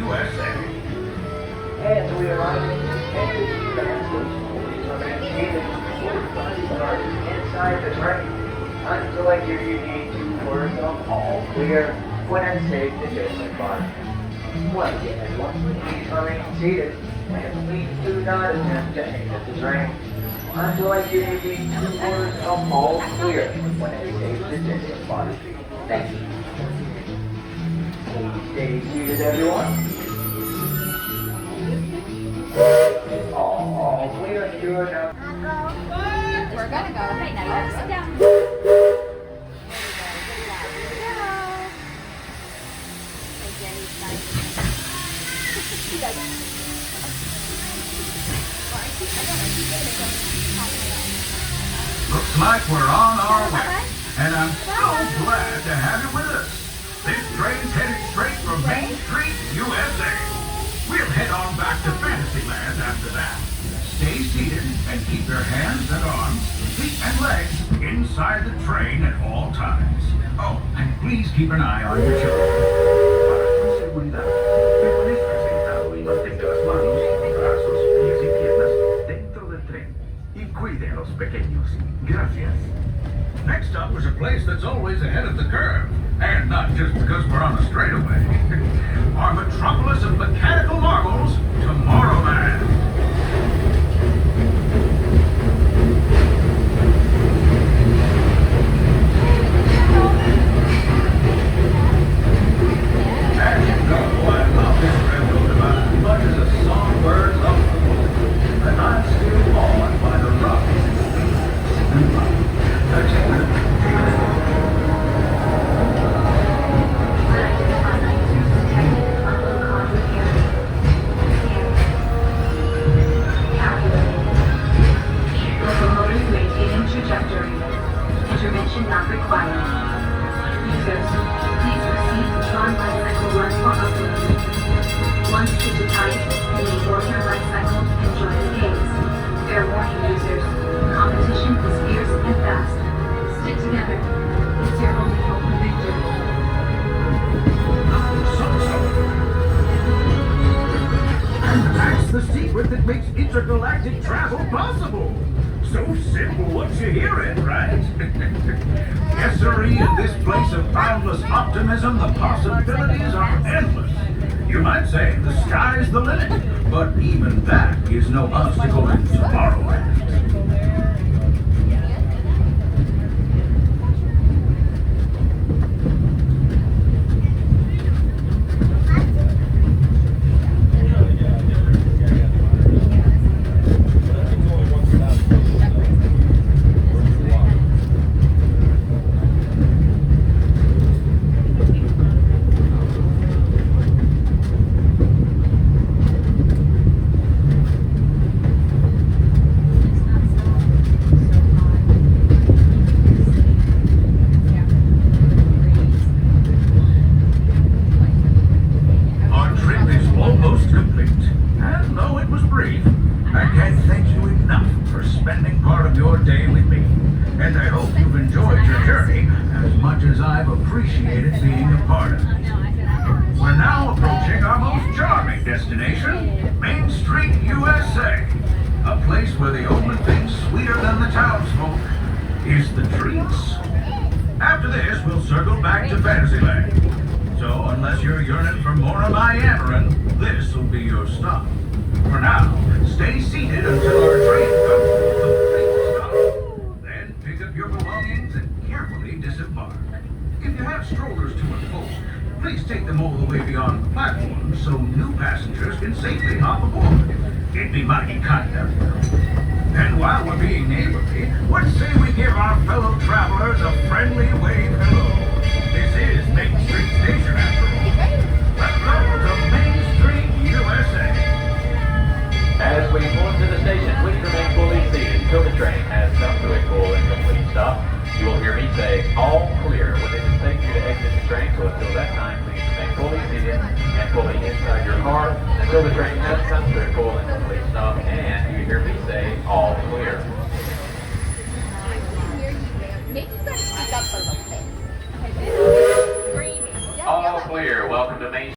USA. As we arrive at Fantasyland Station, please remain seated inside the train until I give you the 2 words of all clear when I say the disembark. Once again, please remain seated and please do not attempt to exit the train until I give you the 2 words of all clear when I say the disembark. Thank you. Please stay seated, everyone. All clear, sure now. We're gonna go. Okay, now you have to sit down. Looks like we're on our way, and I'm so glad to have you with us. This train's headed straight for Main Street, USA. We'll head on back to Fantasyland after that. Stay seated and keep your hands and arms, feet and legs inside the train at all times. Oh, and please keep an eye on your children. Para su seguridad, permanezca sentado y mantenga las manos, brazos, pies y piernas dentro del tren. Y cuide a los pequeños. Gracias. Next up is a place that's always ahead of the curve. And not just because we're on a straightaway. Our metropolis of mechanical marvels, Tomorrowland. As you know, I love this railroad about as much as a songbird loves the moon. And I'm still awed by the rocks. Locomotive maintaining trajectory. Intervention not required. Users, please proceed to non-bicycle run for upload. Once digitized, you may board your bicycle and join the games. Fair warning, users. Competition is fierce and fast. Stick together. It's your only hope of victory. And that's the secret that makes intergalactic travel possible. So simple once you hear it, right? Yes, sirree, in this place of boundless optimism, the possibilities are endless. You might say the sky's the limit, but even that is no obstacle in Tomorrowland. Destination, Main Street, USA. A place where the only thing sweeter than the townsfolk is the treats. After this, we'll circle back to Fantasyland. So, unless you're yearning for more of my yammering, this will be your stop. For now, stay seated until our train comes to a complete stop. Then pick up your belongings and carefully disembark. If you have strollers to enforce, please take them all the way beyond the platform so new passengers can safely hop aboard. It'd be mighty kind of you. And while we're being neighborly, let's say we give our fellow travelers a friendly wave hello. This is Main Street Station after all. Let's go to Main Street, USA. As we pull into the station, please remain fully seated until the train has come to a full and complete stop. You will hear me say, all clear, when it is safe for you to exit the train, so until that time, please remain fully seated and fully inside your car until the train has come to a full and complete stop. And you hear me say,